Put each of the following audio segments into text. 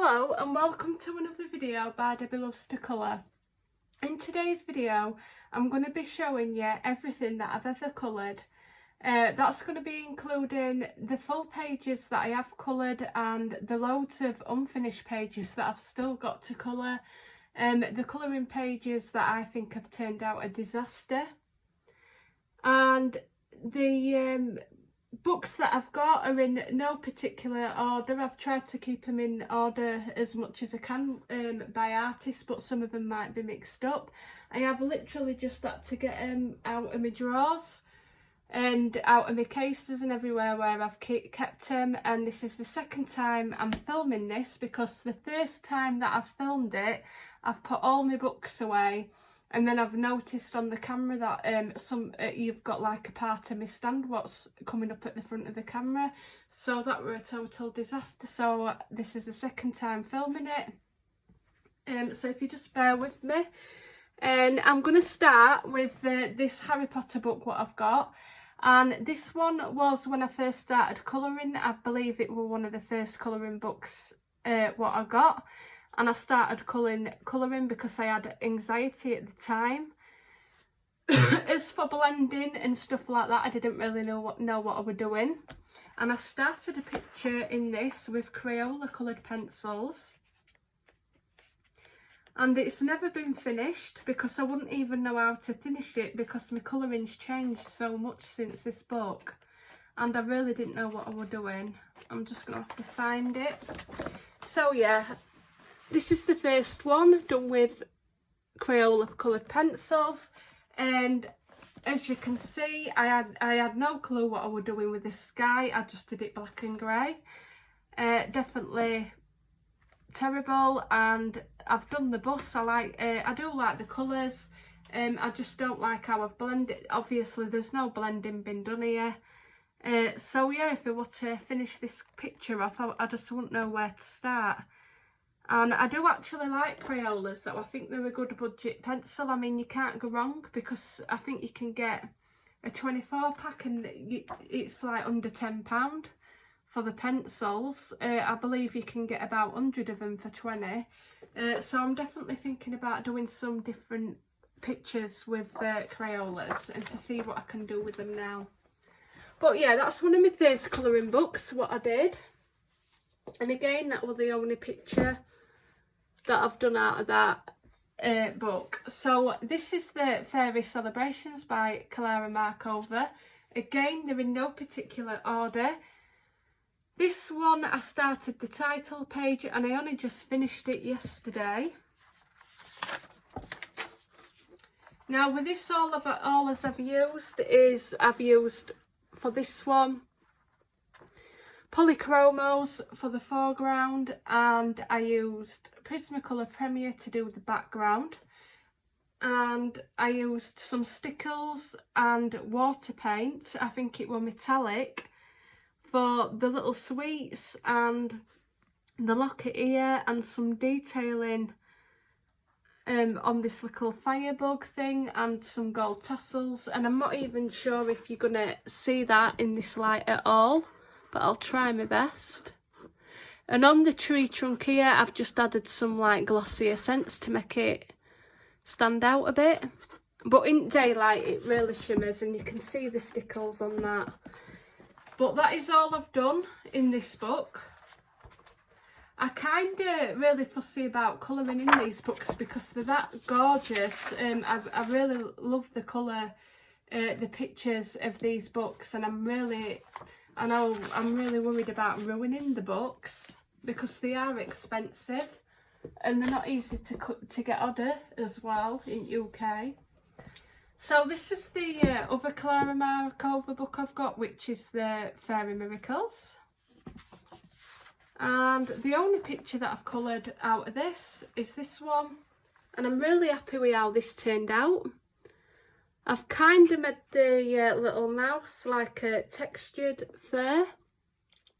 Hello and welcome to another video by Debbie Loves to Colour. In today's video I'm going to be showing you everything that I've ever coloured. That's going to be including the full pages that I have coloured and the loads of unfinished pages that I've still got to colour. The colouring pages that I think have turned out a disaster. And the books that I've got are in no particular order. I've tried to keep them in order as much as I can by artist, but some of them might be mixed up. I have literally just had to get them out of my drawers and out of my cases and everywhere where I've kept them, and this is the second time I'm filming this because the first time that I've filmed it I've put all my books away. And then I've noticed on the camera that you've got like a part of my stand what's coming up at the front of the camera. So that were a total disaster. So this is the second time filming it. So if you just bear with me. And I'm going to start with this Harry Potter book what I've got. And this one was when I first started colouring. I believe it was one of the first colouring books what I got. And I started colouring because I had anxiety at the time. As for blending and stuff like that, I didn't really know what I was doing. And I started a picture in this with Crayola coloured pencils. And it's never been finished because I wouldn't even know how to finish it because my colouring's changed so much since this book. And I really didn't know what I was doing. I'm just going to have to find it. So yeah. This is the first one done with Crayola coloured pencils, and as you can see I had no clue what I was doing with this sky. I just did it black and grey. Definitely terrible. And I've done the bus. I do like the colours. I just don't like how I've blended. Obviously there's no blending been done here. So yeah, if I were to finish this picture off I just wouldn't know where to start. And I do actually like Crayolas though. I think they're a good budget pencil. I mean, you can't go wrong because I think you can get a 24 pack and it's like under £10 for the pencils. I believe you can get about 100 of them for 20. So I'm definitely thinking about doing some different pictures with Crayolas and to see what I can do with them now. But yeah, that's one of my first colouring books, what I did. And again, that was the only picture that I've done out of that book. So this is the Fairy Celebrations by Klara Markova. Again, they're in no particular order. This one I started the title page and I only just finished it yesterday. Now with this all as I've used for this one Polychromos for the foreground, and I used Prismacolor Premier to do the background, and I used some stickles and water paint, I think it was metallic, for the little sweets and the locket ear and some detailing on this little firebug thing and some gold tassels. And I'm not even sure if you're gonna see that in this light at all, but I'll try my best. And on the tree trunk here I've just added some like glossy accents to make it stand out a bit, but in daylight it really shimmers and you can see the stickles on that. But that is all I've done in this book. I kind of really fussy about colouring in these books because they're that gorgeous. I really love the colour, the pictures of these books, and I'm really worried about ruining the books because they are expensive and they're not easy to get order as well in UK. So this is the other Klara Markova book I've got, which is the Fairy Miracles. And the only picture that I've coloured out of this is this one, and I'm really happy with how this turned out. I've kind of made the little mouse like a textured fur,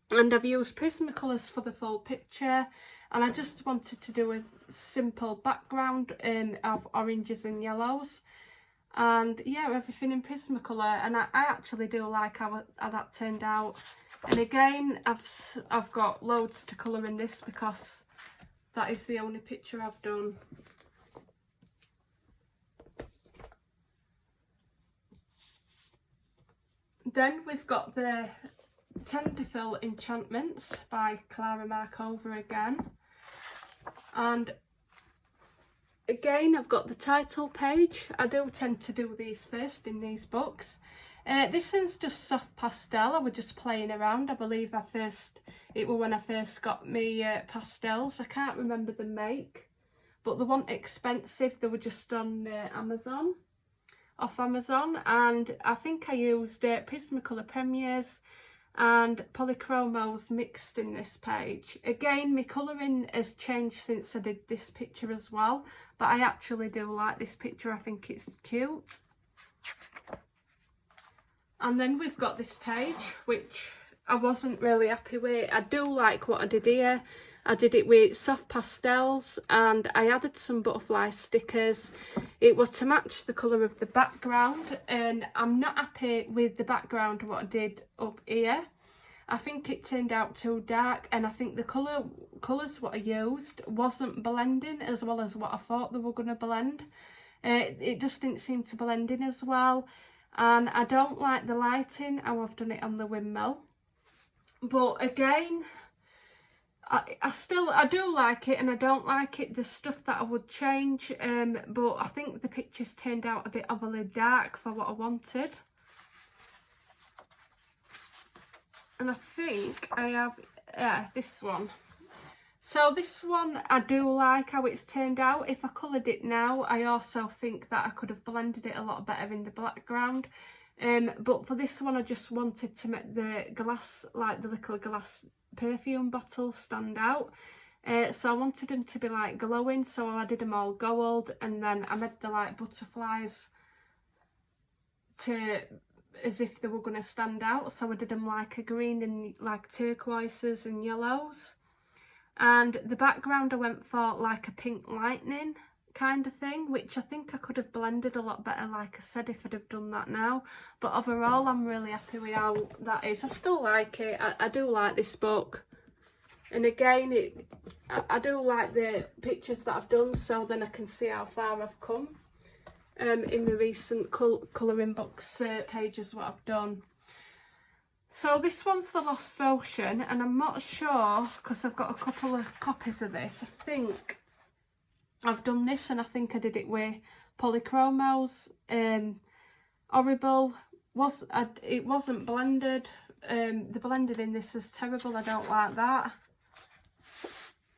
and I've used Prismacolors for the full picture, and I just wanted to do a simple background of oranges and yellows, and yeah, everything in Prismacolor. And I actually do like how that turned out. And again, I've got loads to colour in this because that is the only picture I've done. Then we've got the Tenderfield Enchantments by Clara Markova again. And again, I've got the title page. I do tend to do these first in these books. This one's just soft pastel. I was just playing around. I believe it was when I first got me pastels. I can't remember the make, but they weren't expensive. They were just on Amazon, off Amazon, and I think I used Prismacolor Premiers and Polychromos mixed in this page. Again, my colouring has changed since I did this picture as well, but I actually do like this picture. I think it's cute. And then we've got this page, which I wasn't really happy with. I do like what I did here. I did it with soft pastels and I added some butterfly stickers. It was to match the colour of the background, and I'm not happy with the background what I did up here. I think it turned out too dark, and I think the colours what I used wasn't blending as well as what I thought they were going to blend. It just didn't seem to blend in as well. And I don't like the lighting, how I've done it on the windmill. But again, I do like it, and I don't like it. There's stuff that I would change, but I think the pictures turned out a bit overly dark for what I wanted. And I think I have this one. So this one, I do like how it's turned out. If I coloured it now, I also think that I could have blended it a lot better in the background. But for this one, I just wanted to make the glass, like the little glass perfume bottles, stand out. So I wanted them to be like glowing, so I did them all gold, and then I made the like butterflies as if they were going to stand out. So I did them like a green and like turquoises and yellows. And the background I went for like a pink lightning kind of thing, which I think I could have blended a lot better, like I said, if I'd have done that now. But overall, I'm really happy with how that is. I still like it. I do like this book. And again, I do like the pictures that I've done, so then I can see how far I've come in the recent colouring books pages what I've done. So this one's The Lost Ocean, and I'm not sure because I've got a couple of copies of this. I think I've done this, and I think I did it with Polychromos. Horrible. It wasn't blended. The blended in this is terrible. I don't like that.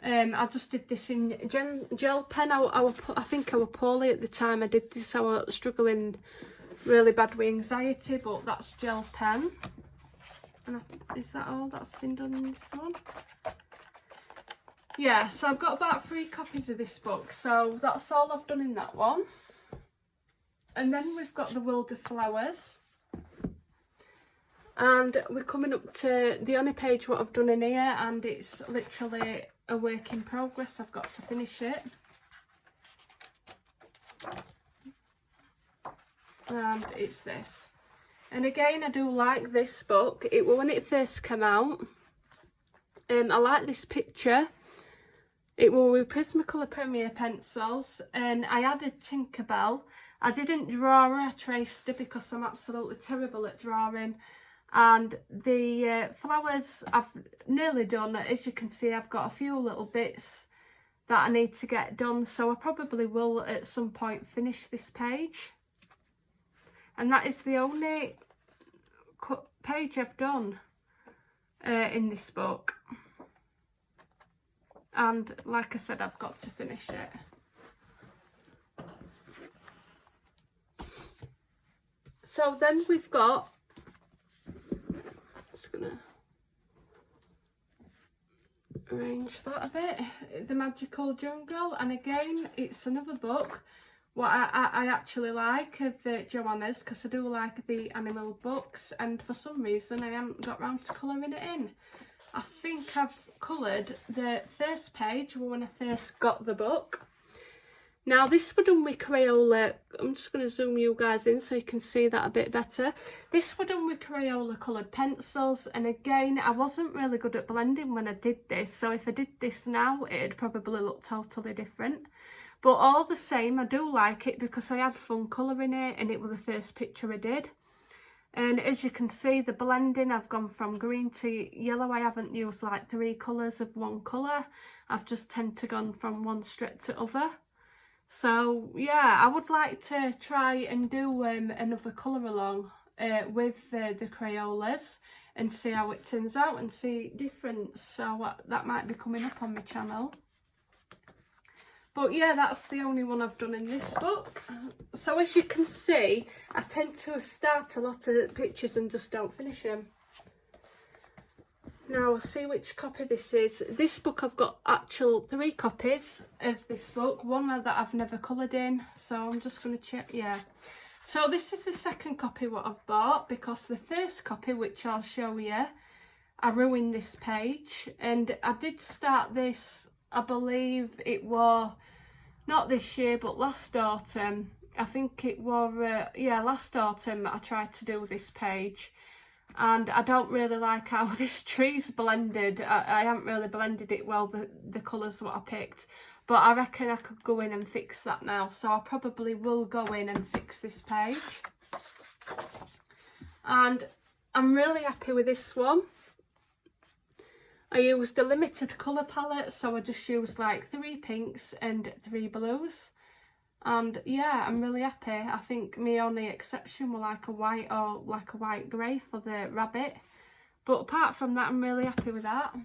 I just did this in gel pen. I think I was poorly at the time I did this. I was struggling really bad with anxiety, but that's gel pen. And is that all that's been done in this one? Yeah, so I've got about 3 copies of this book, so that's all I've done in that one. And then we've got The World of Flowers. And we're coming up to the only page what I've done in here, and it's literally a work in progress. I've got to finish it. And it's this. And again, I do like this book. It was when it first came out. I like this picture. It was with Prismacolor Premier pencils, and I added Tinkerbell. I didn't draw her, I traced her because I'm absolutely terrible at drawing. And the flowers I've nearly done. As you can see, I've got a few little bits that I need to get done, so I probably will at some point finish this page. And that is the only page I've done in this book. And like I said, I've got to finish it. So then we've got, just gonna arrange that a bit, The Magical Jungle. And again, it's another book what I actually like of Joanna's, because I do like the animal books, and for some reason I haven't got round to colouring it in. I think I've coloured the first page when I first got the book. Now this were done with Crayola. I'm just going to zoom you guys in so you can see that a bit better. This were done with Crayola coloured pencils, and again I wasn't really good at blending when I did this, so if I did this now it'd probably look totally different. But all the same, I do like it because I had fun colouring it, and it was the first picture I did. And as you can see, the blending, I've gone from green to yellow. I haven't used like 3 colours of one colour. I've just tend to gone from one straight to other. So yeah, I would like to try and do another colour along with the Crayolas and see how it turns out and see difference. So that might be coming up on my channel. But yeah, that's the only one I've done in this book. So as you can see, I tend to start a lot of pictures and just don't finish them. Now I'll see which copy this is. This book, I've got actual 3 copies of this book. One that I've never coloured in, so I'm just going to check. Yeah, so this is the second copy what I've bought, because the first copy, which I'll show you, I ruined this page. And I did start this, I believe it was not this year but last autumn. I think it was yeah, last autumn I tried to do this page, and I don't really like how this tree's blended. I haven't really blended it well, the colours what I picked, but I reckon I could go in and fix that now, so I probably will go in and fix this page. And I'm really happy with this one. I used a limited colour palette, so I just used like 3 pinks and 3 blues. And yeah, I'm really happy. I think my only exception were like a white or like a white grey for the rabbit. But apart from that, I'm really happy with that.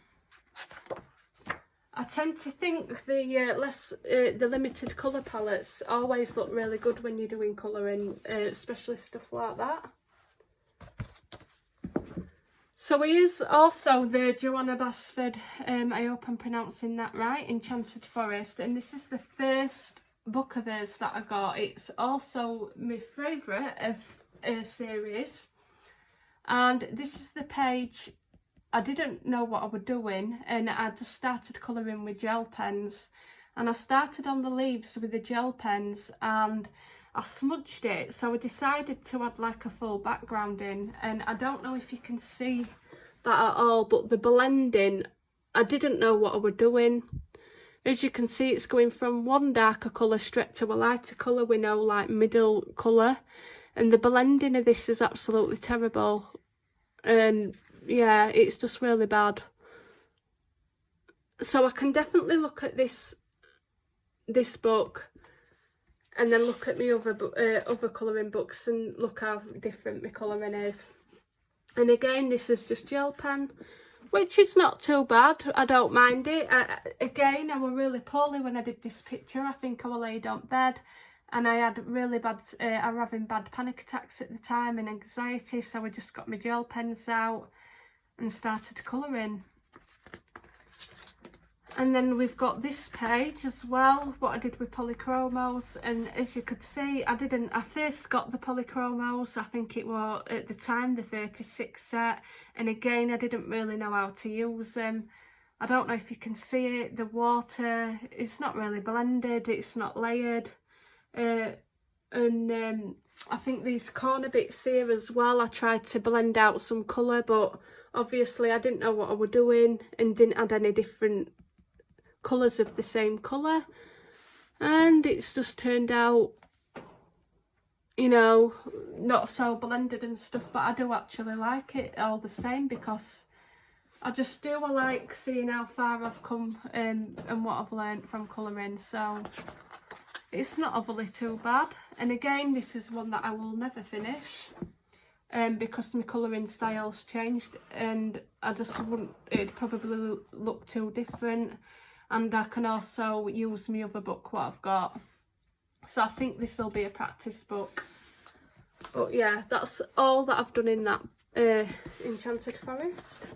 I tend to think the limited colour palettes always look really good when you're doing colouring, especially stuff like that. So here's also the Johanna Basford, I hope I'm pronouncing that right, Enchanted Forest, and this is the first book of hers that I got. It's also my favourite of her series, and this is the page. I didn't know what I was doing, and I just started colouring with gel pens, and I started on the leaves with the gel pens and I smudged it, so I decided to add like a full background in, and I don't know if you can see that at all, but the blending, I didn't know what I was doing. As you can see, it's going from one darker colour straight to a lighter colour with no like middle colour, and the blending of this is absolutely terrible, and yeah, it's just really bad. So I can definitely look at this book and then look at my other colouring books and look how different my colouring is. And again, this is just gel pen, which is not too bad. I don't mind it. Again, I was really poorly when I did this picture. I think I was laid on bed, and I had really bad, I was having bad panic attacks at the time and anxiety, so I just got my gel pens out and started colouring. And then we've got this page as well, what I did with polychromos, and as you could see, I first got the polychromos, I think it was at the time the 36 set, and again I didn't really know how to use them. I don't know if you can see it, the water, it's not really blended, it's not layered, and I think these corner bits here as well, I tried to blend out some colour, but obviously I didn't know what I was doing and didn't add any different colours of the same colour, and it's just turned out, you know, not so blended and stuff, but I do actually like it all the same, because I just do like seeing how far I've come and what I've learnt from colouring, so it's not overly too bad. And again, this is one that I will never finish, because my colouring style's changed, and I just wouldn't, it'd probably look too different. And I can also use my other book what I've got, so I think this will be a practice book. But yeah, that's all that I've done in that Enchanted Forest.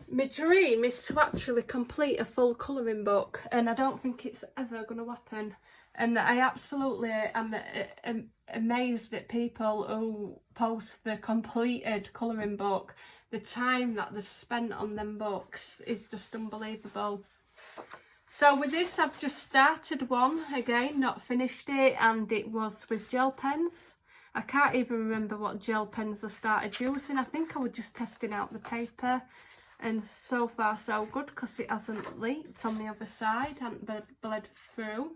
My dream is to actually complete a full colouring book, and I don't think it's ever going to happen. And I absolutely am amazed at people who post the completed colouring book. The time that they've spent on them books is just unbelievable. So with this, I've just started one again, not finished it, and it was with gel pens. I can't even remember what gel pens I started using. I think I was just testing out the paper, and so far so good because it hasn't leaked on the other side, hasn't bled through.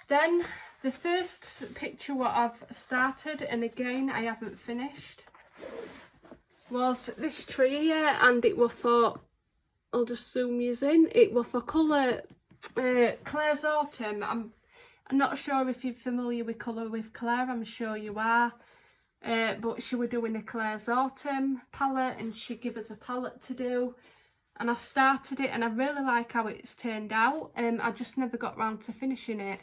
Then the first picture what I've started, and again I haven't finished, was this tree here, and it was for, I'll just zoom you in, it was for colour Claire's Autumn. I'm not sure if you're familiar with Colour with Claire, I'm sure you are. But she was doing a Claire's Autumn palette, and she gave us a palette to do. And I started it, and I really like how it's turned out. I just never got round to finishing it.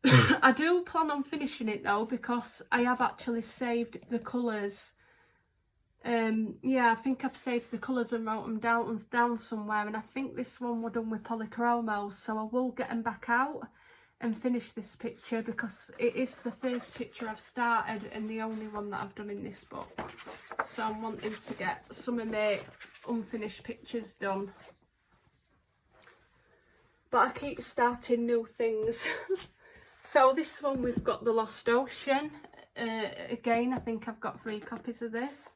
I do plan on finishing it though, because I have actually saved the colours. Yeah, I think I've saved the colours and wrote them down somewhere, and I think this one was done with polychromos, so I will get them back out and finish this picture, because it is the first picture I've started and the only one that I've done in this book. So I'm wanting to get some of my unfinished pictures done. But I keep starting new things. So this one, we've got The Lost Ocean. Again, I think I've got 3 copies of this.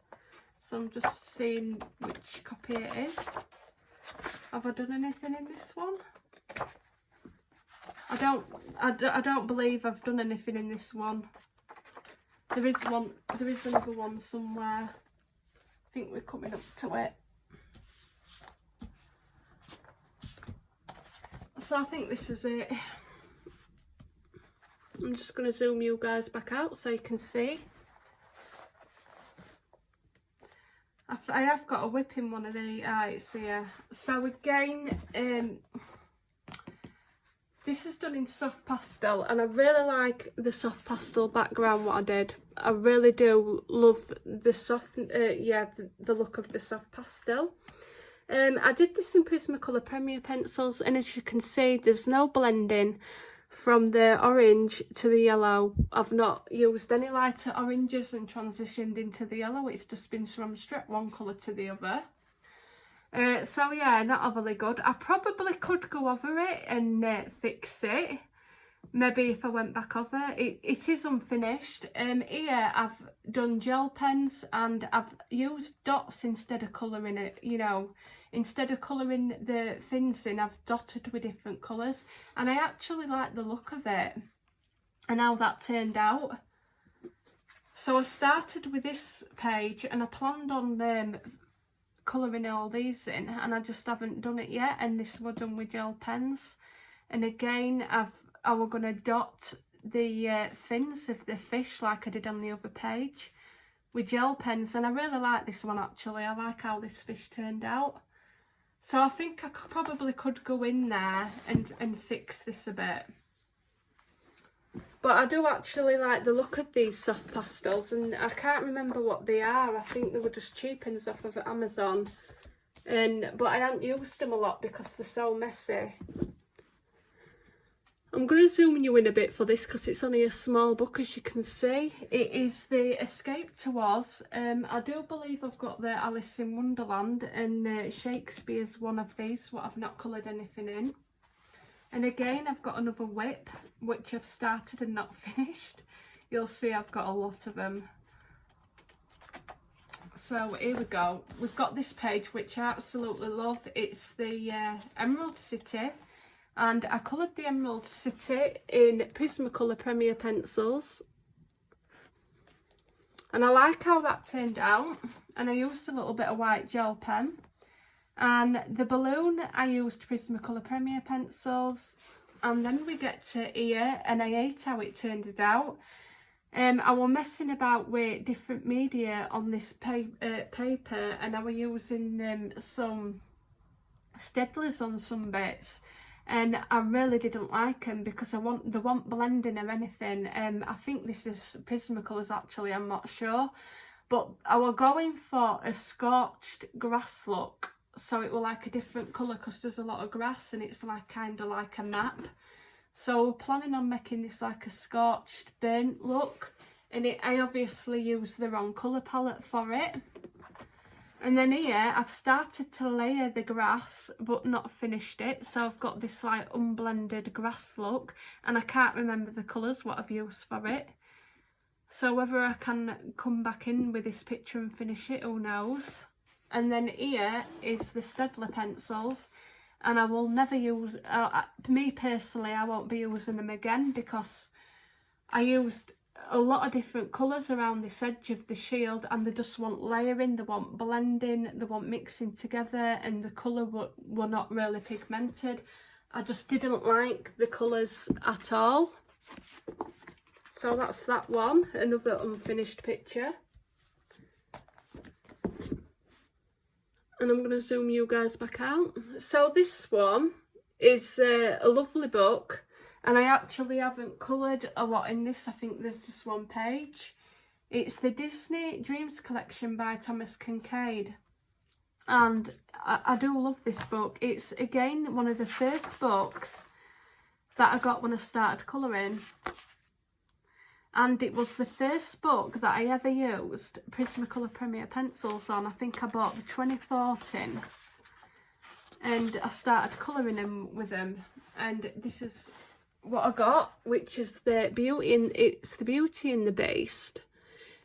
So I'm just seeing which copy it is. Have I done anything in this one? I don't believe I've done anything in this one. There is another one somewhere. I think we're coming up to it. So I think this is it. I'm just going to zoom you guys back out so you can see. I have got a whip in one of the eyes here. So again, this is done in soft pastel, and I really like the soft pastel background what I did. I really do love the soft, the look of the soft pastel. I did this in Prismacolor Premier pencils, and as you can see, there's no blending from the orange to the yellow. I've not used any lighter oranges and transitioned into the yellow. It's just been from straight one colour to the other. So yeah, not overly good. I probably could go over it and fix it. Maybe if I went back over it. It is unfinished. Here I've done gel pens, and I've used dots instead of colouring it, you know. Instead of colouring the fins in, I've dotted with different colours, and I actually like the look of it and how that turned out. So I started with this page, and I planned on colouring all these in, and I just haven't done it yet, and this was done with gel pens. And again, I was going to dot the fins of the fish like I did on the other page with gel pens, and I really like this one actually. I like how this fish turned out. So I think I probably could go in there and fix this a bit. But I do actually like the look of these soft pastels, and I can't remember what they are. I think they were just cheapens off of Amazon. But I haven't used them a lot because they're so messy. I'm going to zoom you in a bit for this because it's only a small book, as you can see. It is the Escape to Oz. I do believe I've got the Alice in Wonderland, and Shakespeare's one of these, what I've not coloured anything in. And again, I've got another whip, which I've started and not finished. You'll see I've got a lot of them. So here we go. We've got this page, which I absolutely love. It's the Emerald City. And I coloured the Emerald City in Prismacolor Premier pencils. And I like how that turned out. And I used a little bit of white gel pen. And the balloon, I used Prismacolor Premier pencils. And then we get to here, and I hate how it turned out. I was messing about with different media on this paper, and I was using some Staedtlers on some bits. And I really didn't like them because they want blending or anything. I think this is Prismacolors actually, I'm not sure. But I was going for a scorched grass look. So it was like a different colour because there's a lot of grass, and it's like kind of like a map. So we're planning on making this like a scorched burnt look. And I obviously used the wrong colour palette for it. And then here I've started to layer the grass but not finished it, so I've got this like unblended grass look, and I can't remember the colours what I've used for it. So whether I can come back in with this picture and finish it, who knows. And then here is the Staedtler pencils, and I will never use, me personally, I won't be using them again because I used a lot of different colours around this edge of the shield, and they just want layering, they want blending, they want mixing together, and the colour were not really pigmented. I just didn't like the colours at all. So that's that one, another unfinished picture. And I'm going to zoom you guys back out. So this one is a lovely book, and I actually haven't coloured a lot in this. I think there's just one page. It's the Disney Dreams Collection by Thomas Kinkade, and I do love this book. It's again one of the first books that I got when I started colouring, and it was the first book that I ever used Prismacolor Premier pencils on. I think I bought the 2014 and I started colouring them with them, and this is what I got, which is the Beauty and the Beast.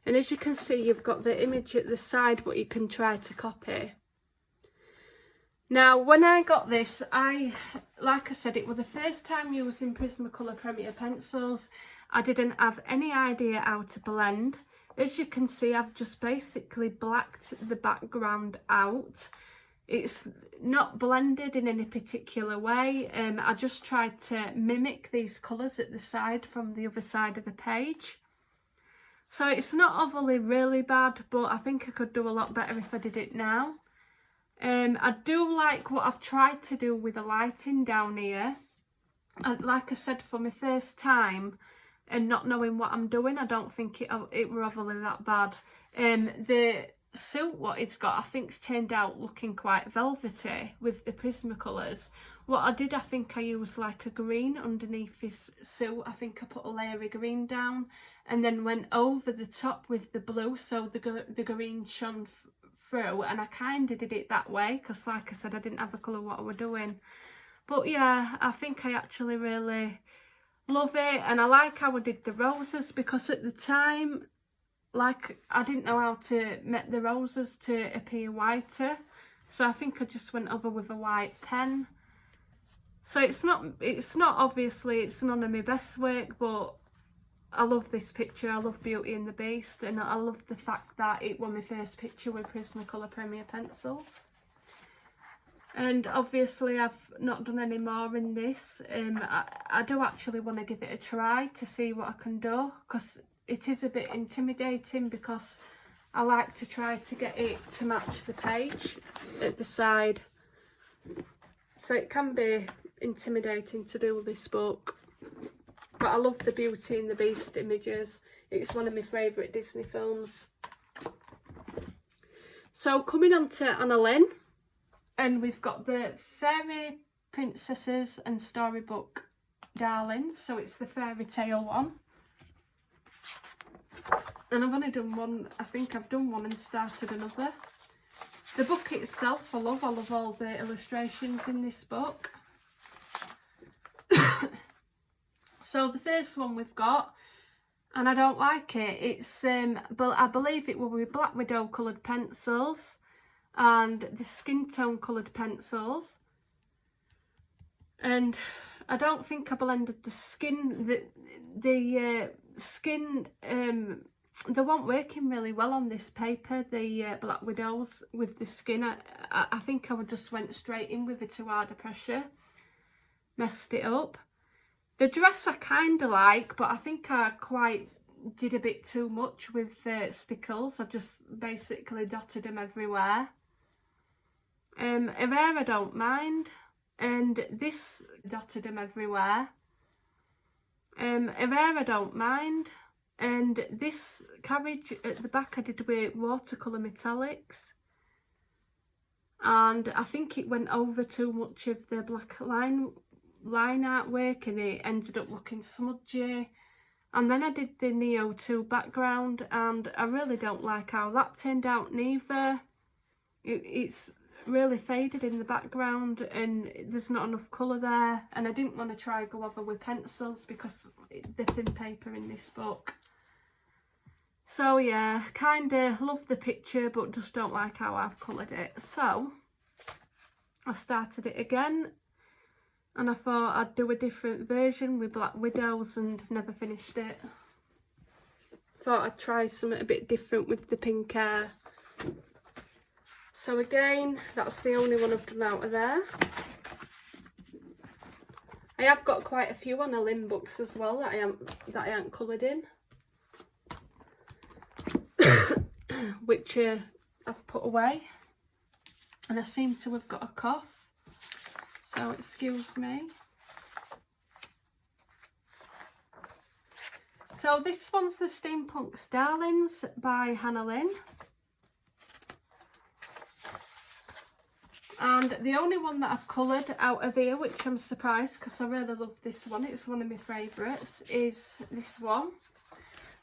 And as you can see, you've got the image at the side, but you can try to copy. Now, when I got this, like I said, it was the first time using Prismacolor Premier pencils. I didn't have any idea how to blend. As you can see, I've just basically blacked the background out. It's not blended in any particular way. I just tried to mimic these colours at the side from the other side of the page. So it's not overly really bad, but I think I could do a lot better if I did it now. I do like what I've tried to do with the lighting down here. And like I said, for my first time and not knowing what I'm doing, I don't think it were overly that bad. The suit what it's got, I think's turned out looking quite velvety with the Prismacolors. What I did, I think I used like a green underneath this suit. I think I put a layer of green down and then went over the top with the blue, so the green shone through, and I kind of did it that way because, like I said, I didn't have a clue what I was doing. But yeah, I think I actually really love it, and I like how I did the roses, because at the time, like, I didn't know how to make the roses to appear whiter, so I think I just went over with a white pen. So it's not obviously, it's none of my best work, but I love this picture. I love Beauty and the Beast, and I love the fact that it was my first picture with Prismacolor Premier pencils. And obviously I've not done any more in this. I do actually want to give it a try to see what I can do, because it is a bit intimidating, because I like to try to get it to match the page at the side. So it can be intimidating to do this book. But I love the Beauty and the Beast images. It's one of my favourite Disney films. So coming on to Anna Lynn. And we've got the Fairy Princesses and Storybook Darlings. So it's the fairy tale one. And I've only done one. I think I've done one and started another. The book itself, I love all the illustrations in this book. So the first one we've got, and I don't like it, it's but I believe it will be Black Widow coloured pencils and the skin tone coloured pencils. And I don't think I blended the skin, the skin, they weren't working really well on this paper, the Black Widows with the skin. I think I just went straight in with a too hard a pressure, messed it up. The dress I kind of like, but I think I quite did a bit too much with stickles. I just basically dotted them everywhere. Her hair I don't mind, and this dotted them everywhere. Her hair I don't mind, and this carriage at the back I did with watercolour metallics. And I think it went over too much of the black line artwork, and it ended up looking smudgy. And then I did the Neo 2 background, and I really don't like how that turned out neither. it's really faded in the background and there's not enough colour there, and I didn't want to try go over with pencils because the thin paper in this book. So yeah, kinda love the picture but just don't like how I've coloured it. So I started it again and I thought I'd do a different version with Black Widows and never finished it. Thought I'd try something a bit different with the pink hair. So again, that's the only one I've done out of there. I have got quite a few Anna Lynn books as well that I haven't coloured in. Which I've put away. And I seem to have got a cough. So excuse me. So this one's the Steampunk's Darlings by Hannah Lynn. And the only one that I've coloured out of here, which I'm surprised because I really love this one, it's one of my favourites, is this one.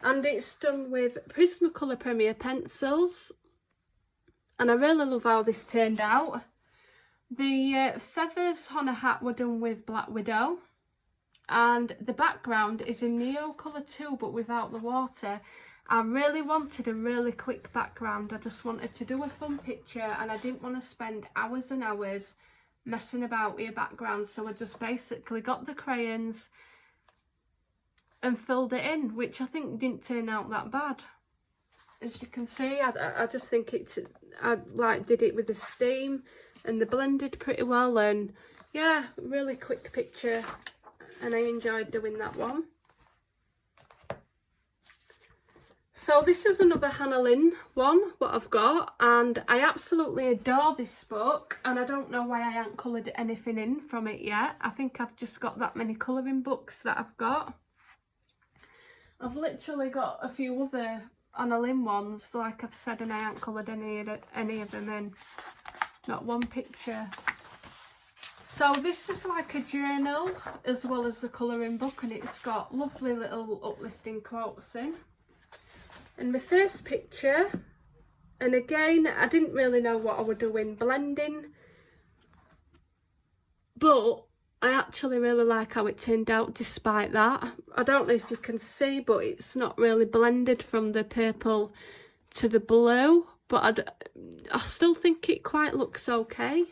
And it's done with Prismacolor Premier pencils. And I really love how this turned out. The feathers on a hat were done with Black Widow. And the background is in Neo colour too, but without the water. I really wanted a really quick background. I just wanted to do a fun picture and I didn't want to spend hours and hours messing about with a background. So I just basically got the crayons and filled it in, which I think didn't turn out that bad. As you can see, I just think I like did it with the steam and they blended pretty well, and yeah, really quick picture and I enjoyed doing that one. So this is another Hannah Lynn one, what I've got, and I absolutely adore this book, and I don't know why I haven't coloured anything in from it yet. I think I've just got that many colouring books that I've got. I've literally got a few other Hannah Lynn ones, like I've said, and I haven't coloured any of them in. Not one picture. So this is like a journal as well as the colouring book, and it's got lovely little uplifting quotes in. And my first picture, and again, I didn't really know what I was doing blending, but I actually really like how it turned out despite that. I don't know if you can see, but it's not really blended from the purple to the blue, but I still think it quite looks okay.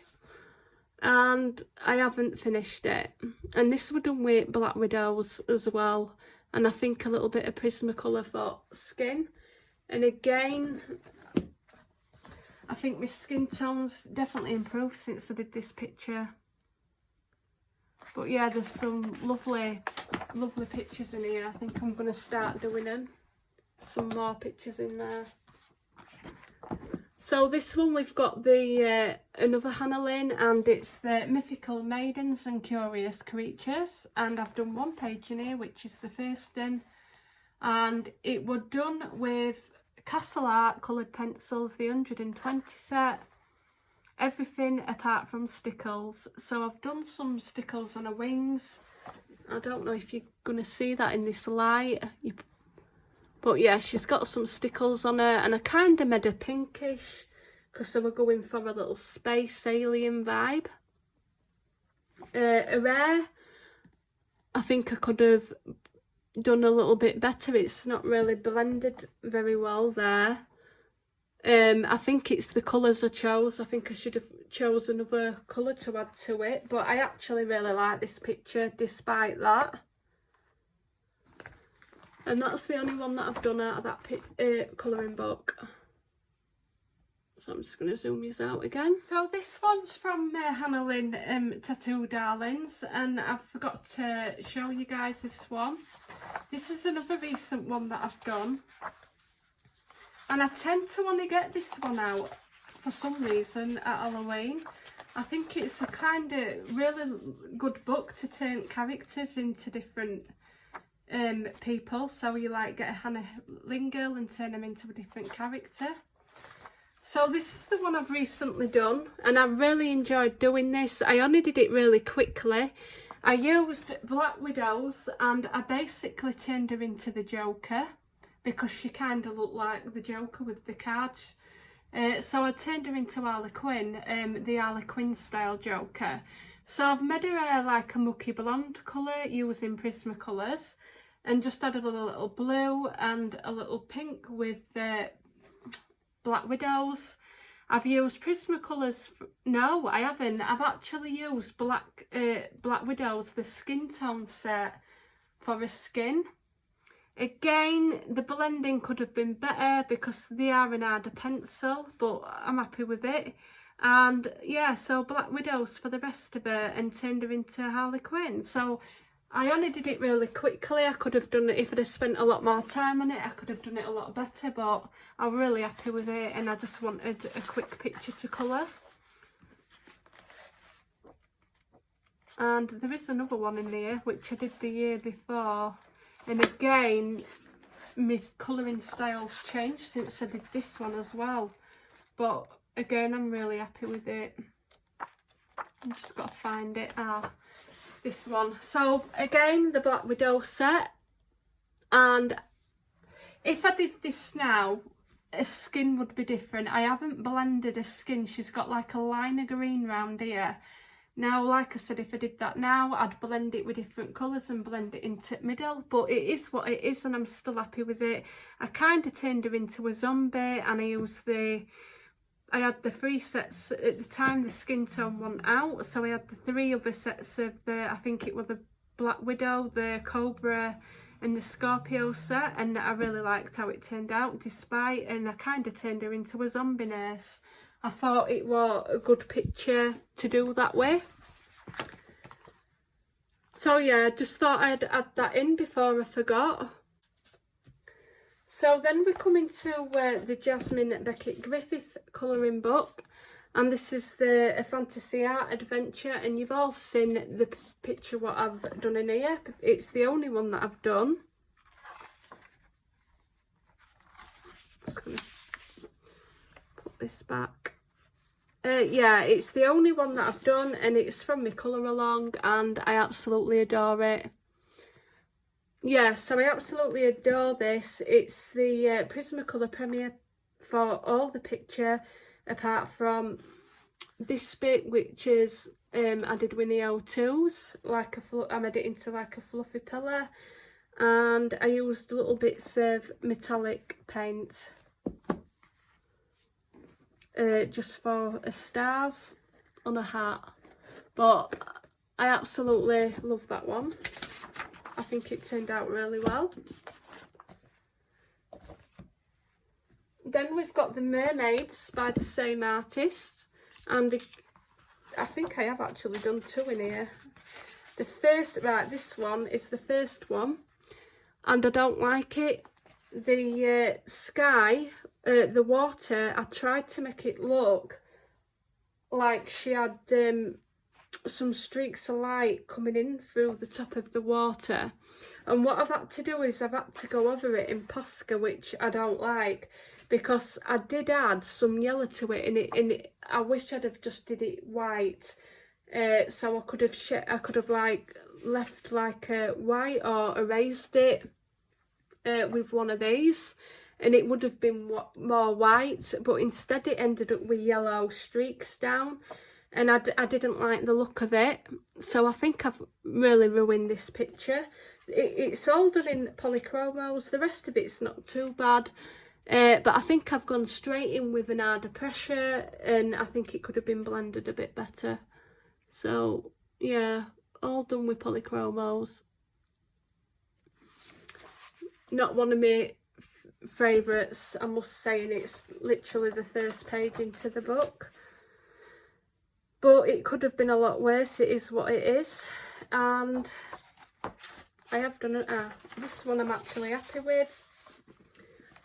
And I haven't finished it. And this was done with Black Widows as well, and I think a little bit of Prismacolor for skin. And again, I think my skin tone's definitely improved since I did this picture. But yeah, there's some lovely pictures in here. I think I'm going to start doing them. Some more pictures in there. So this one we've got the another Hannah Lynn, and it's the Mythical Maidens and Curious Creatures, and I've done one page in here, which is the first one, and it was done with Castle Art coloured pencils, the 120 set, everything apart from stickles. So I've done some stickles on her wings. I don't know if you're going to see that in this light. But yeah, she's got some stickles on her, and I kind of made her pinkish because I was going for a little space alien vibe. Her hair, I think I could have done a little bit better. It's not really blended very well there. I think it's the colours I chose. I think I should have chosen another colour to add to it, but I actually really like this picture despite that. And that's the only one that I've done out of that colouring book. So I'm just going to zoom these out again. So this one's from Hannah Lynn Tattoo Darlings, and I forgot to show you guys this one. This is another recent one that I've done. And I tend to want to get this one out for some reason at Halloween. I think it's a kind of really good book to turn characters into different people. So you like get a Hannah Lynn girl and turn them into a different character. So this is the one I've recently done, and I really enjoyed doing this. I only did it really quickly. I used Black Widows and I basically turned her into the Joker, because she kind of looked like the Joker with the cards. So I turned her into Harley Quinn, the Harley Quinn style Joker. So I've made her hair like a mucky blonde colour using Prismacolors, and just added a little blue and a little pink with Black Widows. I've used Prismacolors. No, I haven't. I've actually used Black Widows, the skin tone set, for her skin. Again, the blending could have been better because they are an harder pencil, but I'm happy with it. And yeah, so Black Widows for the rest of her and turned her into Harley Quinn. So I only did it really quickly. I could have done it, if I'd have spent a lot more time on it, I could have done it a lot better, but I'm really happy with it, and I just wanted a quick picture to colour. And there is another one in here, which I did the year before. And again, my colouring style's changed since I did this one as well. But again, I'm really happy with it. I've just got to find it. This one. So again, the Black Widow set. And if I did this now, her skin would be different. I haven't blended her skin. She's got like a line of green round here. Now, like I said, if I did that now, I'd blend it with different colours and blend it into the middle. But it is what it is, and I'm still happy with it. I kind of turned her into a zombie, and I had the 3 sets at the time. The skin tone went out, so I had the 3 other sets of I think it was the Black Widow, the Cobra and the Scorpio set, and I really liked how it turned out despite, and I kind of turned her into a zombie nurse. I thought it was a good picture to do that way. So yeah, just thought I'd add that in before I forgot. So then we come into the Jasmine Beckett Griffith colouring book, and this is the Fantasy Art Adventure, and you've all seen the picture what I've done in here. It's the only one that I've done. Just gonna put this back. Yeah, it's the only one that I've done, and it's from my colour along, and I absolutely adore it. Yeah, so I absolutely adore this. It's the Prismacolor Premier for all the picture, apart from this bit, which is I did with the O2s, I made it into like a fluffy pillar, and I used little bits of metallic paint just for stars on a hat. But I absolutely love that one. I think it turned out really well. Then we've got the Mermaids by the same artist, and I think I have actually done 2 in here. The first, right, this one is the first one, and I don't like it. The sky, the water, I tried to make it look like she had some streaks of light coming in through the top of the water, and what I've had to do is I've had to go over it in Posca, which I don't like, because I did add some yellow to it, and I wish I'd have just did it white, so I could have like left like a white or erased it with one of these, and it would have been more white, but instead it ended up with yellow streaks down, and I didn't like the look of it, so I think I've really ruined this picture. It's all done in polychromos, the rest of it's not too bad, but I think I've gone straight in with an harder pressure, and I think it could have been blended a bit better. So yeah, all done with polychromos. Not one of my favourites, I must say, and it's literally the first page into the book. But it could have been a lot worse, it is what it is. And I have done this one I'm actually happy with.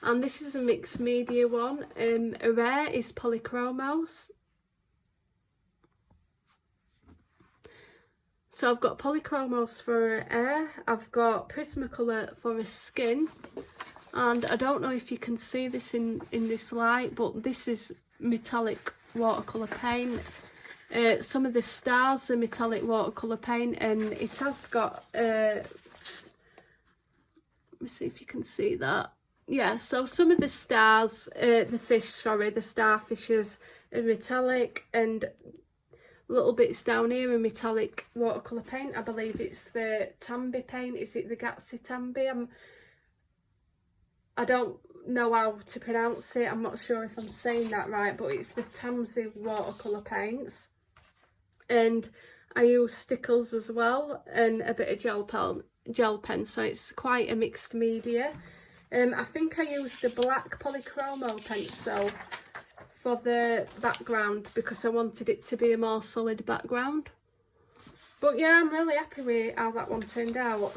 And this is a mixed media one. Rare is polychromos. So I've got polychromos for her hair, I've got Prismacolor for her skin, and I don't know if you can see this in this light, but this is metallic watercolour paint. Some of the stars are metallic watercolour paint, and it has got, let me see if you can see that, yeah, so some of the stars, the starfishes are metallic, and little bits down here are metallic watercolour paint. I believe it's the Tambi paint. Is it the Gatsby Tambi? I don't know how to pronounce it. I'm not sure if I'm saying that right, but it's the Tamsi watercolour paints. And I use stickles as well, and a bit of gel pen, so it's quite a mixed media. I think I used the black polychromo pencil for the background because I wanted it to be a more solid background. But yeah, I'm really happy with how that one turned out.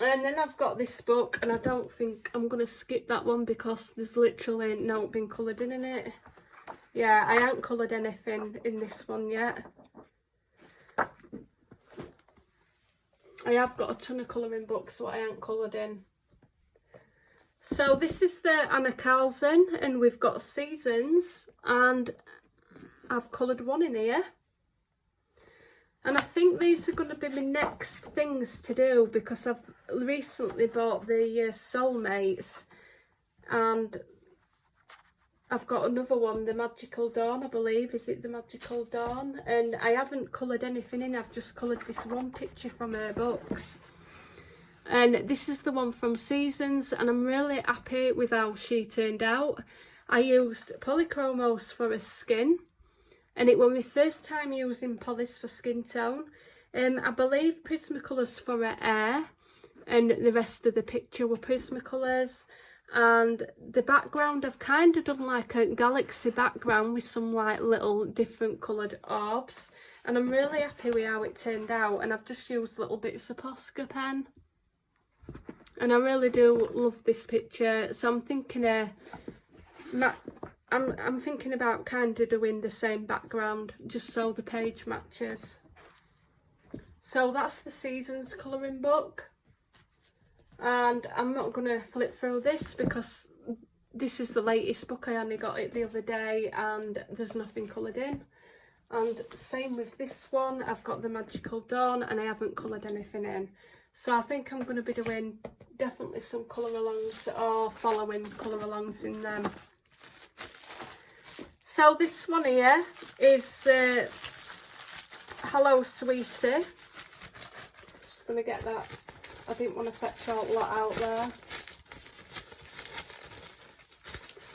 And then I've got this book, and I don't think I'm going to skip that one because there's literally no been coloured in it. Yeah, I haven't coloured anything in this one yet. I have got a ton of colouring books what I haven't coloured in. So this is the Anna Carlsen, and we've got Seasons, and I've coloured one in here. And I think these are going to be my next things to do because I've recently bought the Soulmates, and I've got another one, the Magical Dawn, I believe. Is it the Magical Dawn? And I haven't coloured anything in, I've just coloured this one picture from her books. And this is the one from Seasons, and I'm really happy with how she turned out. I used Polychromos for her skin, and it was my first time using Polys for skin tone. I believe Prismacolors for her hair, and the rest of the picture were Prismacolors. And the background, I've kind of done like a galaxy background with some like little different coloured orbs, and I'm really happy with how it turned out. And I've just used little bits of Posca pen, and I really do love this picture. So I'm thinking I'm thinking about kind of doing the same background just so the page matches. So that's the Seasons colouring book. And I'm not going to flip through this because this is the latest book. I only got it the other day and there's nothing coloured in. And same with this one, I've got the Magical Dawn and I haven't coloured anything in. So I think I'm going to be doing definitely some colour alongs or following colour alongs in them. So this one here is Hello Sweetie. Just going to get that. I didn't want to fetch a lot out there.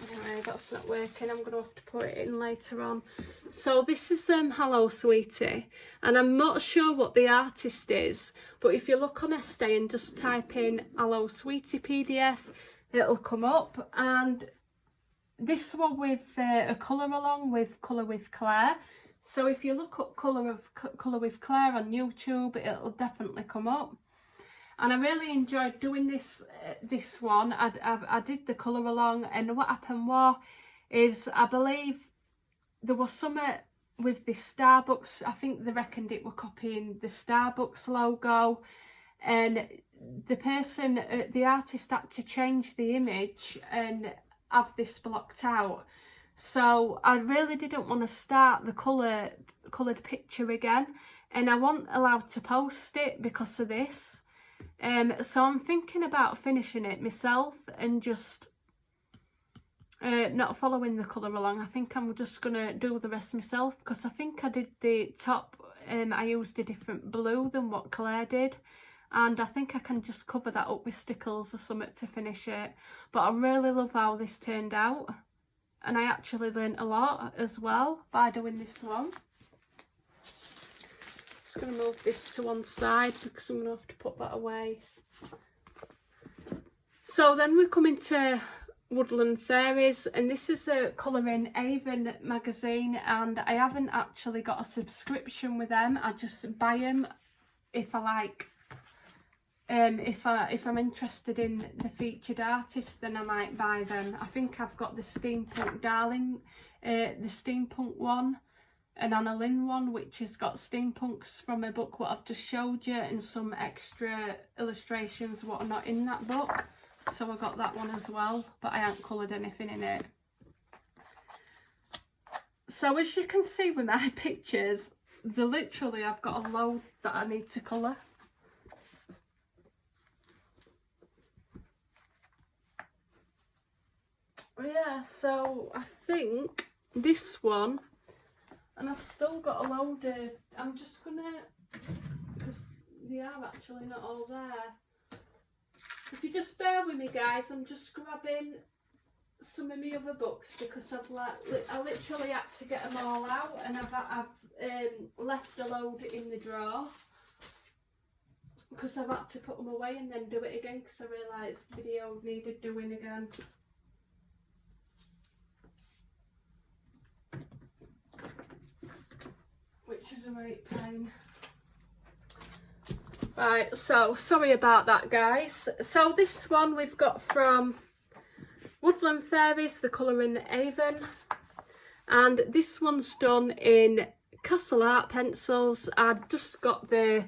Anyway, that's not working. I'm going to have to put it in later on. So this is Hello Sweetie, and I'm not sure what the artist is, but if you look on Estee and just type in Hello Sweetie PDF, it'll come up. And this one with a colour along with Colour with Claire. So if you look up Colour with Claire on YouTube, it'll definitely come up. And I really enjoyed doing this one. I did the colour along, and what happened is I believe there was something with the Starbucks. I think they reckoned it were copying the Starbucks logo, and the artist had to change the image and have this blocked out. So I really didn't want to start the coloured picture again, and I wasn't allowed to post it because of this. So I'm thinking about finishing it myself and just not following the colour along. I think I'm just going to do the rest myself because I think I did the top, I used a different blue than what Claire did. And I think I can just cover that up with stickles or something to finish it. But I really love how this turned out. And I actually learned a lot as well by doing this one. Just going to move this to one side because I'm going to have to put that away. So then we're coming to Woodland Fairies, and this is a colouring Avon magazine, and I haven't actually got a subscription with them. I just buy them if I like. If I'm interested in the featured artist, then I might buy them. I think I've got the Steampunk Darling, the Steampunk one, an Anna Lynn one, which has got steampunks from a book what I've just showed you, and some extra illustrations what are not in that book. So I got that one as well, but I haven't coloured anything in it. So as you can see with my pictures, literally, I've got a load that I need to colour. Yeah, so I think this one, and I've still got a load of, I'm just gonna, because they are actually not all there. If you just bear with me guys, I'm just grabbing some of my other books because I literally had to get them all out, and I've left a load in the drawer because I've had to put them away and then do it again because I realised the video needed doing again. Which is a right pain. Right, so sorry about that guys. So this one we've got from Woodland Fairies, the colour in Avon, and this one's done in Castle Art pencils. I've just got the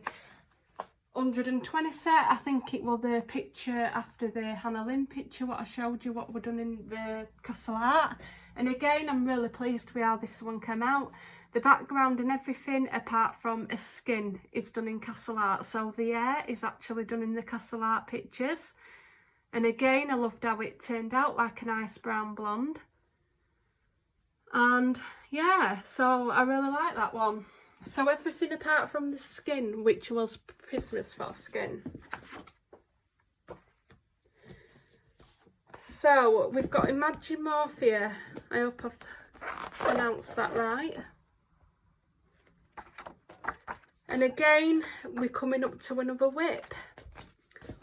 120 set. I think it was the picture after the Hannah Lynn picture what I showed you, what we're done in the Castle Art. And again, I'm really pleased with how this one came out. The background and everything apart from a skin is done in Castle Art, so the hair is actually done in the Castle Art pictures. And again, I loved how it turned out, like a nice brown blonde. And yeah, so I really like that one. So everything apart from the skin, which was Christmas for skin. So we've got Imagimorphia. I hope I've pronounced that right. And again, we're coming up to another whip.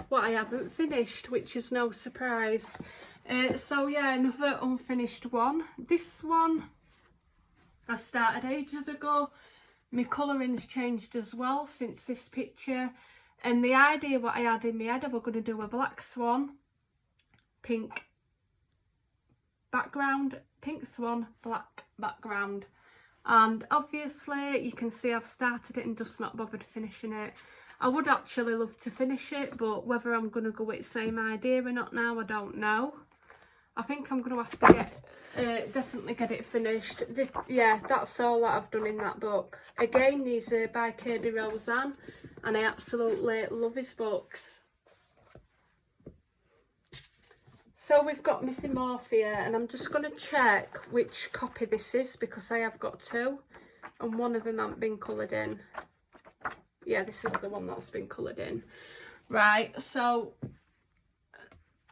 What I haven't finished, which is no surprise. So yeah, another unfinished one. This one I started ages ago. My colouring's changed as well since this picture. And the idea what I had in my head, I was going to do a black swan, pink background, pink swan, black background. And obviously you can see I've started it and just not bothered finishing it. I would actually love to finish it, but whether I'm going to go with the same idea or not now, I don't know. I think I'm going to have to definitely get it finished. Yeah, that's all that I've done in that book. Again, these are by Kirby Roseanne, and I absolutely love his books. So we've got Mythomorphia, and I'm just going to check which copy this is because I have got two and one of them hasn't been coloured in. Yeah, this is the one that's been coloured in. Right, so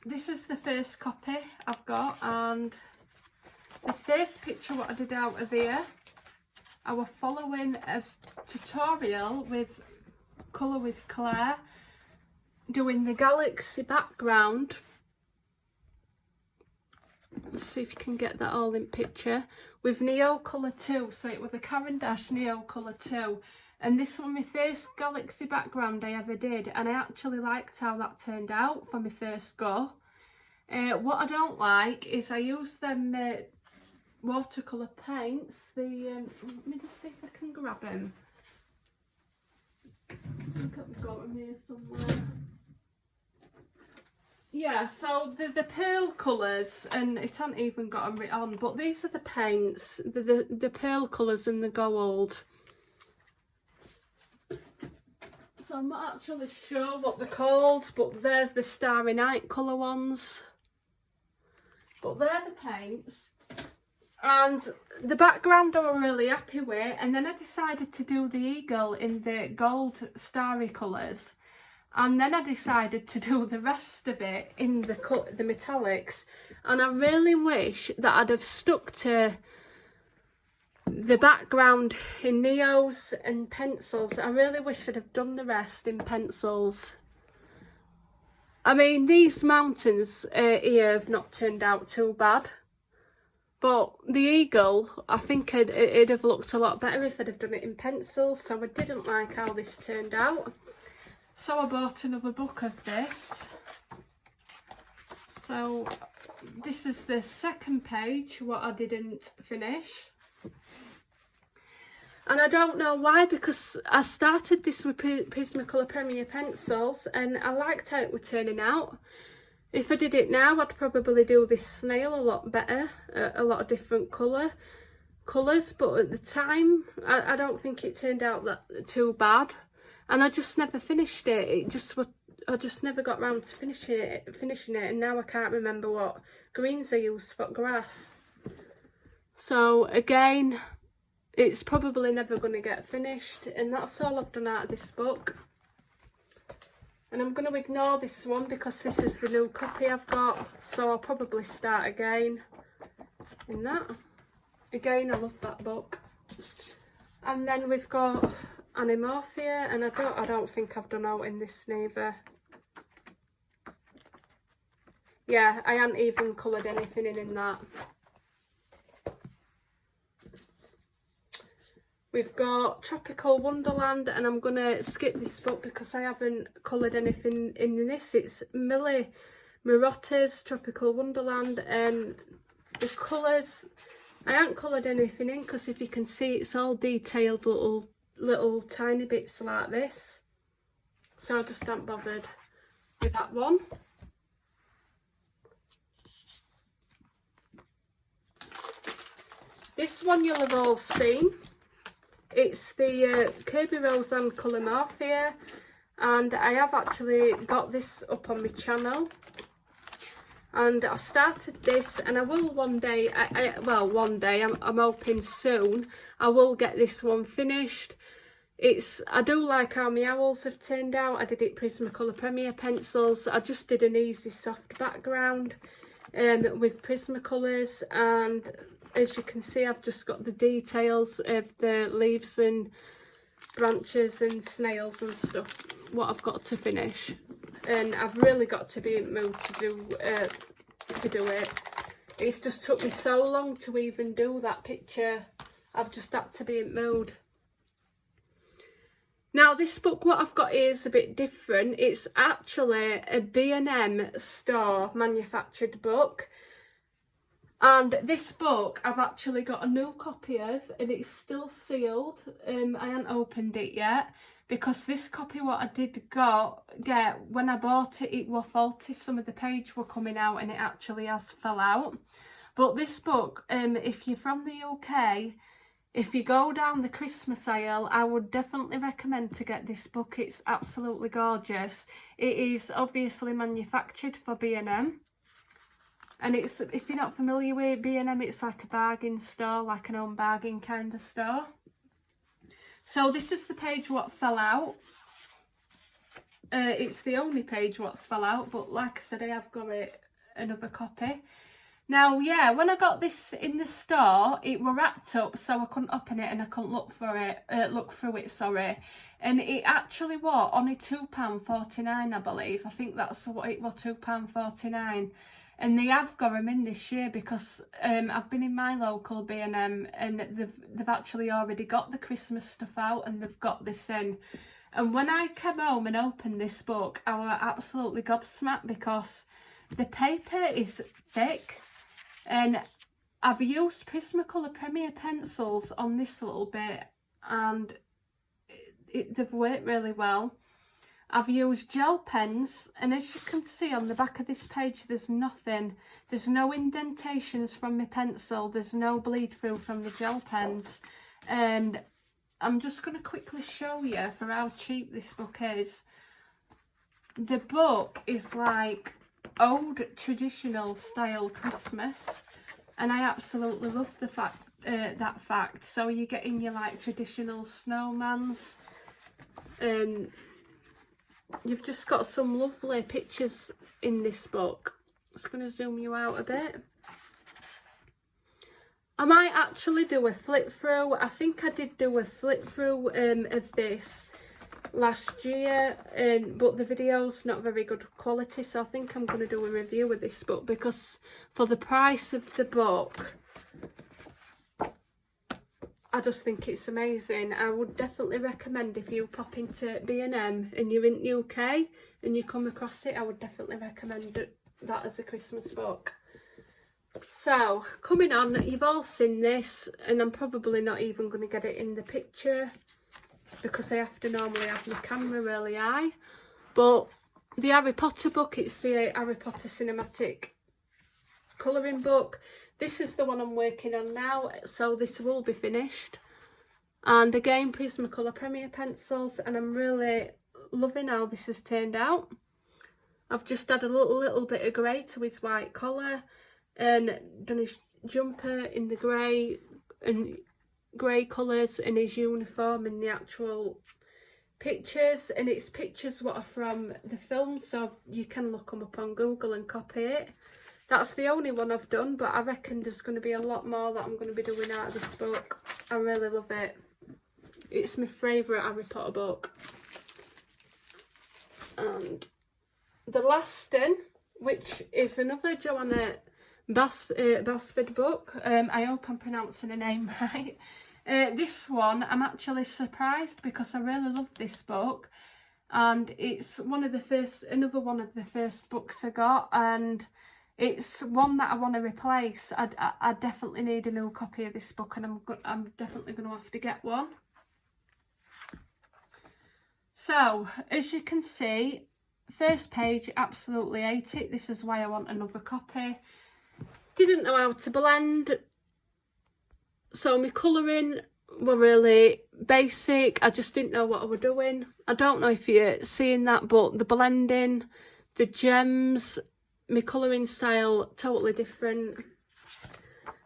this is the first copy I've got, and the first picture what I did out of here, I was following a tutorial with Colour with Claire, doing the galaxy background. Let's see if you can get that all in picture. With Neocolor 2, so it was a Caran d'Ache Neocolor 2. And this was my first galaxy background I ever did. And I actually liked how that turned out for my first go. What I don't like is I use them watercolour paints. Let me just see if I can grab them. I think I've got them here somewhere. Yeah, so the pearl colours, and it hasn't even got them written on, but these are the paints, the pearl colours and the gold. So I'm not actually sure what they're called, but there's the Starry Night colour ones. But they're the paints. And the background I was really happy with, and then I decided to do the eagle in the gold starry colours. And then I decided to do the rest of it in the metallics. And I really wish that I'd have stuck to the background in Neos and pencils. I really wish I'd have done the rest in pencils. I mean, these mountains here have not turned out too bad. But the eagle, I think it'd have looked a lot better if I'd have done it in pencils. So I didn't like how this turned out. So I bought another book of this. So this is the second page, what I didn't finish. And I don't know why, because I started this with Prismacolor Premier pencils and I liked how it was turning out. If I did it now, I'd probably do this snail a lot better, a lot of different colour. colours, but at the time I don't think it turned out that too bad, and I just never finished it. I just never got round to finishing it, and now I can't remember what greens I used for grass. So again, it's probably never going to get finished, and that's all I've done out of this book. And I'm going to ignore this one because this is the new copy I've got, so I'll probably start again in that. Again, I love that book. And then we've got Animorphia, and I don't think I've done out in this neither. Yeah, I hadn't even coloured anything in that. We've got Tropical Wonderland, and I'm going to skip this book because I haven't coloured anything in this. It's Millie Marotta's Tropical Wonderland, and the colours, I haven't coloured anything in because if you can see, it's all detailed little tiny bits like this. So I just haven't bothered with that one. This one you'll have all seen. It's the Kirby Roseanne Colour Morphia, and I have actually got this up on my channel. And I started this, and I will one day, I'm hoping soon, I will get this one finished. I do like how my owls have turned out. I did it Prismacolor Premier pencils. I just did an easy soft background with Prismacolors, and as you can see, I've just got the details of the leaves and branches and snails and stuff, what I've got to finish. And I've really got to be in the mood to do it. It's just took me so long to even do that picture. I've just had to be in the mood. Now this book, what I've got here is a bit different. It's actually a B&M store manufactured book. And this book I've actually got a new copy of, and it's still sealed. I haven't opened it yet because this copy what I did get when I bought it, it was faulty. Some of the pages were coming out and it actually has fell out. But this book, if you're from the UK, if you go down the Christmas aisle, I would definitely recommend to get this book. It's absolutely gorgeous. It is obviously manufactured for B&M. And it's, if you're not familiar with B&M, it's like a bargain store, like an home bargain kind of store. So this is the page what fell out. It's the only page what's fell out, but like I said, I have got another copy. Now, yeah, when I got this in the store, it were wrapped up, so I couldn't open it and I couldn't look through it, sorry. And it actually was only £2.49, I believe. I think that's what it was, £2.49. And they have got them in this year because I've been in my local B&M and they've actually already got the Christmas stuff out and they've got this in. And when I came home and opened this book, I was absolutely gobsmacked because the paper is thick, and I've used Prismacolor Premier pencils on this little bit and they've worked really well. I've used gel pens, and as you can see on the back of this page, there's nothing. There's no indentations from my pencil. There's no bleed through from the gel pens. And I'm just going to quickly show you for how cheap this book is. The book is like old traditional style Christmas, and I absolutely love the fact that fact. So you're getting your like traditional snowmans, and you've just got some lovely pictures in this book. I'm just going to zoom you out a bit. I might actually do a flip through. I think I did do a flip through of this last year, but the video's not very good quality, so I think I'm going to do a review of this book because for the price of the book, I just think it's amazing. I would definitely recommend, if you pop into B&M and you're in the UK and you come across it, I would definitely recommend that as a Christmas book. So, coming on, you've all seen this, and I'm probably not even going to get it in the picture because I have to normally have my camera really high. But the Harry Potter book, it's the Harry Potter Cinematic colouring book. This is the one I'm working on now, so this will be finished. And again, Prismacolor Premier pencils, and I'm really loving how this has turned out. I've just added a little bit of grey to his white collar and done his jumper in the grey and grey colours and his uniform in the actual pictures. And it's pictures what are from the film, so you can look them up on Google and copy it. That's the only one I've done, but I reckon there's going to be a lot more that I'm going to be doing out of this book. I really love it. It's my favourite Harry Potter book. And the last one, which is another Joanna Basford book. I hope I'm pronouncing her name right. This one, I'm actually surprised because I really love this book. And it's another one of the first books I got, and it's one that I want to replace. I definitely need a new copy of this book, and I'm definitely going to have to get one. So, as you can see, first page, absolutely hate it. This is why I want another copy. Didn't know how to blend, so my colouring were really basic. I just didn't know what I was doing. I don't know if you're seeing that, but the blending, the gems, my colouring style, totally different.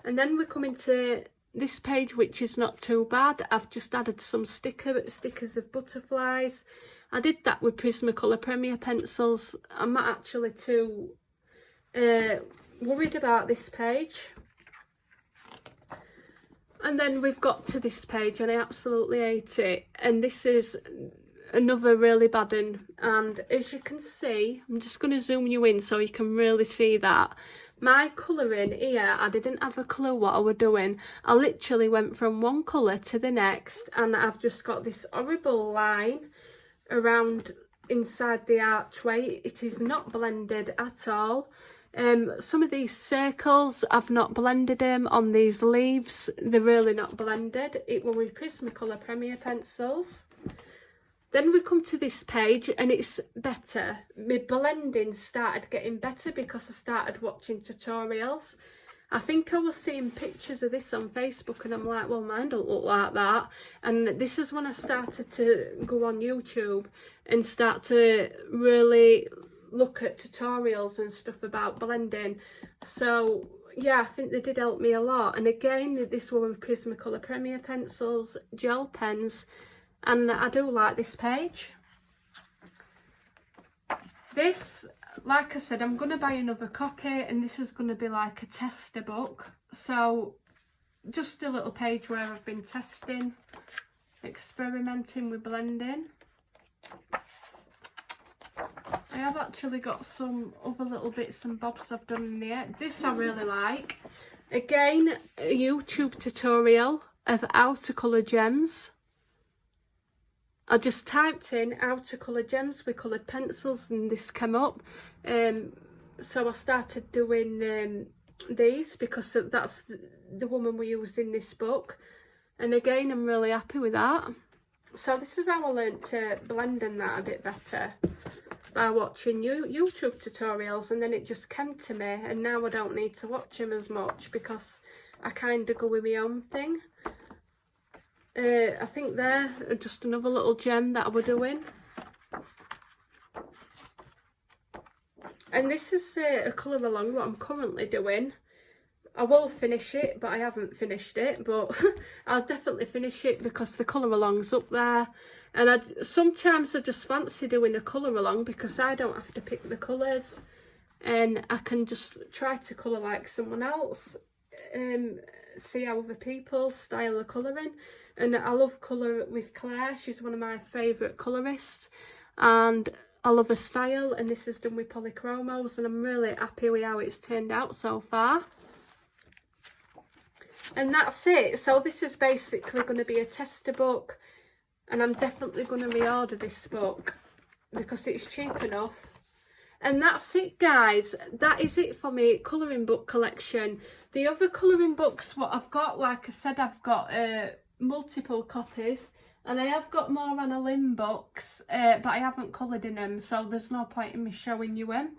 And then we come into this page, which is not too bad. I've just added some stickers of butterflies. I did that with Prismacolor Premier pencils. I'm not actually too worried about this page. And then we've got to this page, and I absolutely hate it. And this is another really bad one. And as you can see, I'm just going to zoom you in so you can really see that. My colouring here, I didn't have a clue what I was doing. I literally went from one colour to the next, and I've just got this horrible line around inside the archway. It is not blended at all. Some of these circles, I've not blended them on these leaves. They're really not blended. It will be Prismacolor Premier pencils. Then we come to this page, and it's better. My blending started getting better because I started watching tutorials. I think I was seeing pictures of this on Facebook, and I'm like, well, mine don't look like that. And this is when I started to go on YouTube and start to really look at tutorials and stuff about blending. So yeah, I think they did help me a lot. And again, this one with Prismacolor Premier pencils, gel pens, and I do like this page. This, like I said, I'm going to buy another copy, and this is going to be like a tester book. So just a little page where I've been testing, experimenting with blending. I have actually got some other little bits and bobs I've done in here. This I really like. Again, a YouTube tutorial of how to colour gems. I just typed in how to colour gems with coloured pencils, and this came up. So I started doing these because that's the woman we used in this book. And again, I'm really happy with that. So this is how I learnt to blend and that a bit better, by watching YouTube tutorials, and then it just came to me, and now I don't need to watch them as much because I kind of go with my own thing. I think they're just another little gem that I was doing. And this is a colour along what I'm currently doing. I will finish it, but I haven't finished it, but I'll definitely finish it because the colour along's up there. And sometimes I just fancy doing a colour along because I don't have to pick the colours, and I can just try to colour like someone else, see how other people style the colouring. And I love colour with Claire. She's one of my favourite colourists, and I love her style, and this is done with polychromos, and I'm really happy with how it's turned out so far. And that's it. So this is basically going to be a tester book, and I'm definitely going to reorder this book because it's cheap enough. And that's it, guys. That is it for me colouring book collection. The other colouring books what I've got, like I said, I've got multiple copies, and I have got more Anna Lynn books, but I haven't coloured in them, so there's no point in me showing you them.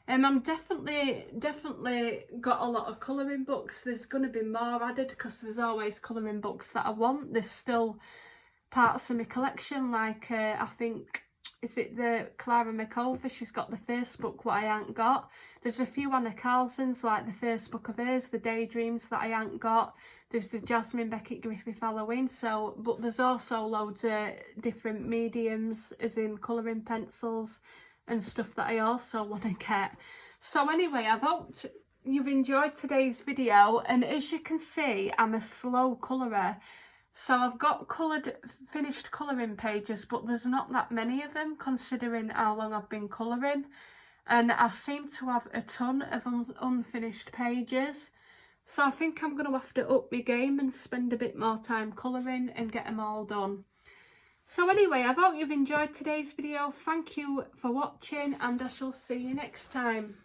I'm definitely got a lot of colouring books. There's going to be more added because there's always colouring books that I want. There's still parts of my collection, like I think, is it the Clara McOver? She's got the first book what I ain't got. There's a few Anna Carlsons, like the first book of hers, The Daydreams, that I ain't got. There's the Jasmine Beckett Griffith Halloween. So, but there's also loads of different mediums, as in colouring pencils and stuff that I also want to get. So anyway, I hope you've enjoyed today's video, and as you can see, I'm a slow colourer. So I've got finished colouring pages, but there's not that many of them considering how long I've been colouring. And I seem to have a ton of unfinished pages. So I think I'm going to have to up my game and spend a bit more time colouring and get them all done. So anyway, I hope you've enjoyed today's video. Thank you for watching, and I shall see you next time.